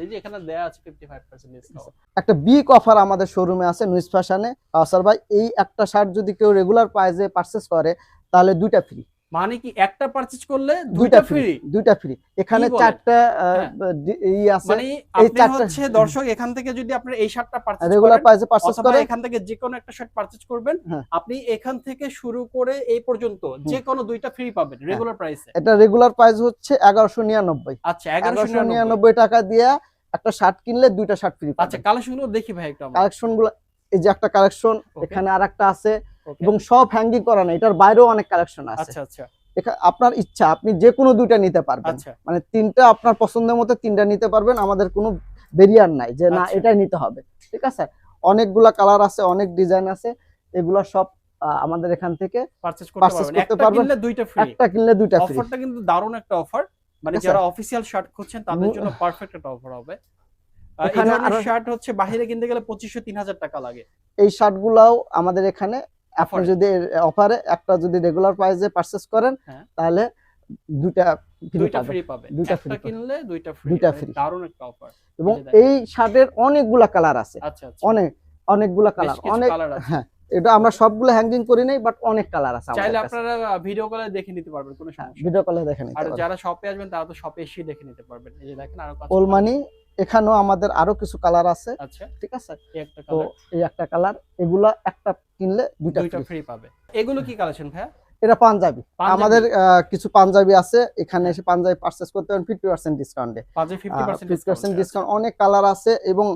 এই যে এখানে দেয়া আছে 55% ডিসকাউন্ট। একটা বিগ অফার আমাদের শোরুমে আছে নুইস ফ্যাশনে। স্যার ভাই, এই একটা শার্ট যদি কেউ রেগুলার প্রাইসে পারচেজ করে তাহলে দুইটা ফ্রি। মানে কি একটা পারচেজ করলে দুইটা ফ্রি? দুইটা ফ্রি। এখানে চারটা এই আছে, মানে আপনি হচ্ছে দর্শক এখান থেকে যদি আপনি এই শার্টটা পারচেজ রেগুলার প্রাইসে পারচেজ করেন, এখান থেকে যে কোনো একটা শার্ট পারচেজ করবেন, আপনি এখান থেকে শুরু করে এই পর্যন্ত যে কোনো দুইটা ফ্রি পাবেন রেগুলার প্রাইসে। এটা রেগুলার প্রাইস হচ্ছে 1199। আচ্ছা, 1199 টাকা দিয়ে একটা শার্ট কিনলে দুইটা শার্ট ফ্রি পাবেন। আচ্ছা, কালেকশনগুলো দেখি ভাই একটু। কালেকশনগুলো এই যে একটা কালেকশন, এখানে আরেকটা আছে, এবং সব হ্যাঙ্গিং করা না, এটার বাইরেও অনেক কালেকশন আছে। আচ্ছা আচ্ছা, আপনার ইচ্ছা, আপনি যে কোনো দুইটা নিতে পারবেন। মানে তিনটা আপনার পছন্দের মতো তিনটা নিতে পারবেন, আমাদের কোনো ভেরিয়ার নাই যে না এটাই নিতে হবে। ঠিক আছে, অনেকগুলা কালার আছে, অনেক ডিজাইন আছে, এগুলা সব আমাদের এখান থেকে পারচেজ করতে পারবেন। একটা কিনলে দুইটা ফ্রি, একটা কিনলে দুইটা ফ্রি। অফারটা কিন্তু দারুণ একটা অফার, মানে যারা অফিশিয়াল শার্ট খুঁজছেন তাদের জন্য পারফেক্ট একটা অফার হবে। এখানে শার্ট হচ্ছে বাইরে কিনতে গেলে 2500-3000 টাকা লাগে। এই শার্টগুলাও আমাদের এখানে আপনি যদি অফারে একটা যদি রেগুলার প্রাইসে পারচেজ করেন তাহলে দুইটা ফ্রি পাবেন। একটা কিনলে দুইটা ফ্রি, দারুণ একটা অফার। এবং এই শার্টের অনেকগুলা কালার আছে। আচ্ছা আচ্ছা, অনেকগুলা কালার, অনেক। হ্যাঁ, এটা আমরা সবগুলো হ্যাঙ্গিং করি নাই, বাট অনেক কালার আছে। চাইলে আপনারা ভিডিও কলে দেখে নিতে পারবেন, কোনো সমস্যা নেই। ভিডিও কলে দেখে নিতে পারবেন। আর যারা শপে আসবেন তারা তো শপে এসে দেখে নিতে পারবেন। এই যে দেখেন আরো ওলমানি, এখানেও আমাদের আরো কিছু কালার আছে। আচ্ছা, ঠিক আছে, তো এই একটা কালার, এগুলা একটা কিনলে দুইটা ফ্রি পাবে। এগুলো কি কালেকশন ভাইয়া? এটা পাঞ্জাবি। আমাদের কিছু পাঞ্জাবি আছে, এখানে এসে পাঞ্জাবি পারচেজ করতে পারেন 50% ডিসকাউন্টে। 50% ডিসকাউন্ট। অনেক কালার আছে, এবং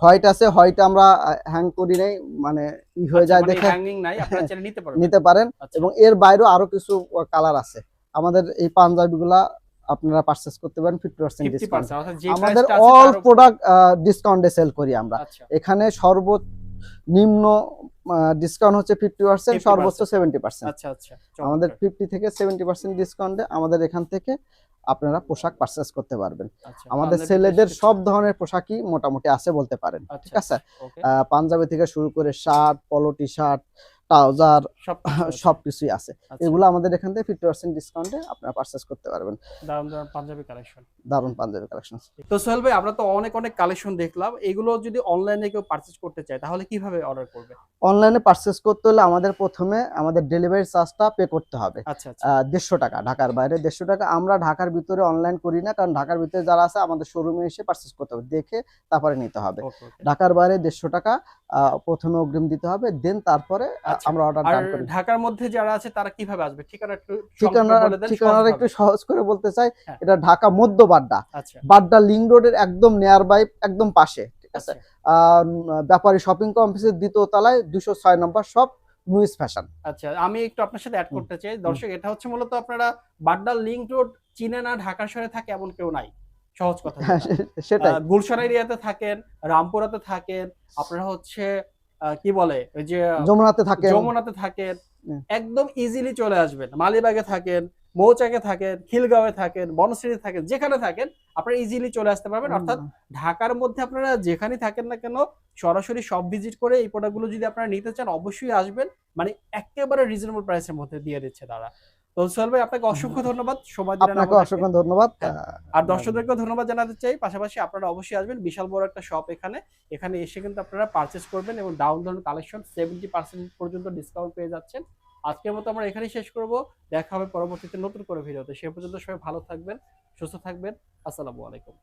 হোয়াইট আছে, হোয়াইট আমরা হ্যাং করি নাই, মানে ই হয়ে যায় দেখে হ্যাঙ্গিং নাই, আপনারা চাইলে নিতে পারেন। এবং এর বাইরেও আরো কিছু কালার আছে। আমাদের এই পাঞ্জাবিগুলা আপনারা পারচেজ করতে পারেন 50% ডিসকাউন্ট। আমাদের অল প্রোডাক্ট ডিসকাউন্টে সেল করি আমরা। এখানে সর্বনিম্ন ডিসকাউন্ট হচ্ছে 50%, সর্বোচ্চ 70%। আচ্ছা আচ্ছা, আমাদের 50 থেকে 70% ডিসকাউন্টে আমাদের এখান থেকে আপনারা পোশাক পারচেজ করতে পারবেন। আমাদের ছেলেদের সব ধরনের পোশাকই মোটামুটি আছে বলতে পারেন। ঠিক আছে, পাঞ্জাবি থেকে শুরু করে শার্ট, পলো টি শার্ট, ট্রাউজার, সবকিছুই আছে। এগুলো আমাদের এখান থেকে 50% ডিসকাউন্টে আপনারা পারচেজ করতে পারবেন। দারুণ পাঞ্জাবি কালেকশন, দারুণ পাঞ্জাবি কালেকশন। তো সোহেল ভাই, আমরা তো অনেক কালেকশন দেখলাম। এগুলো যদি অনলাইনে কেউ পারচেজ করতে চায় তাহলে কিভাবে অর্ডার করবে? অনলাইনে পারচেজ করতে হলে আমাদের প্রথমে আমাদের ডেলিভারি চার্জটা পে করতে হবে। আচ্ছা আচ্ছা, 150 টাকা। ঢাকার বাইরে 150 টাকা। আমরা ঢাকার ভিতরে অনলাইন করি না, কারণ ঢাকার ভিতরে যারা আছে আমাদের শোরুমে এসে পারচেজ করতে হবে, দেখে তারপরে নিতে হবে। ঢাকার বাইরে 150 টাকা প্রথমে অগ্রিম দিতে হবে, দেন তারপরে আমরা অর্ডার ডান করি। ঢাকার মধ্যে যারা আছে তারা কিভাবে আসবে? ঠিকানা একটু সহজ করে বলতে চাই, এটা ঢাকা মধ্য বাড্ডা। বাড্ডা লিংক রোডের একদম নিয়ার বাই, একদম পাশে। ঠিক আছে, ব্যাপারী শপিং কমপ্লেক্সের দ্বিতীয় তলায় 206 নম্বর শপ, নুইস ফ্যাশন। আচ্ছা, আমি একটু আপনার সাথে অ্যাড করতে চাই। দর্শক, এটা হচ্ছে মূলত আপনারা বাড্ডা লিংক রোড চিনে না, ঢাকা শহরে থাকে এমন কেউ নাই, সহজ কথা। সেটাই, গুলশান এরিয়াতে থাকেন, রামপুরাতে থাকেন, আপনারা হচ্ছে কি বলে ওই যে যমুনাতে থাকেন, একদম ইজিলি চলে আসবেন। মালিবাগে থাকেন, মৌচাকে থাকেন, খিলগাঁওয়ে থাকেন, বনশ্রীতে থাকেন, যেখানে থাকেন আপনারা ইজিলি চলে আসতে পারবেন। অর্থাৎ ঢাকার মধ্যে আপনারা যেখানে থাকেন না কেন সরাসরি সব ভিজিট করে এই প্রোডাক্টগুলো যদি আপনারা নিতে চান অবশ্যই আসবেন। মানে একেবারে রিজনেবল প্রাইসের মধ্যে দিয়ে দিচ্ছে তারা। তো সোহেল ভাই, আপনাকে অসংখ্য ধন্যবাদ সময় দিলেন। আপনাকে অসংখ্য ধন্যবাদ। আর দর্শকদেরকেও ধন্যবাদ জানাতে চাই। পাশাপাশি আপনারা অবশ্যই আসবেন, বিশাল বড় একটা শপ এখানে এসে কিন্তু আপনারা পারচেজ করবেন, এবং দারুণ কালেকশন 70% পর্যন্ত ডিসকাউন্ট পেয়ে যাচ্ছেন। আজকের মতো আমরা এখানেই শেষ করব। দেখা হবে পরবর্তীতে নতুন করে ভিডিওতে। সে পর্যন্ত সবাই ভালো থাকবেন, সুস্থ থাকবেন। আসসালামু আলাইকুম।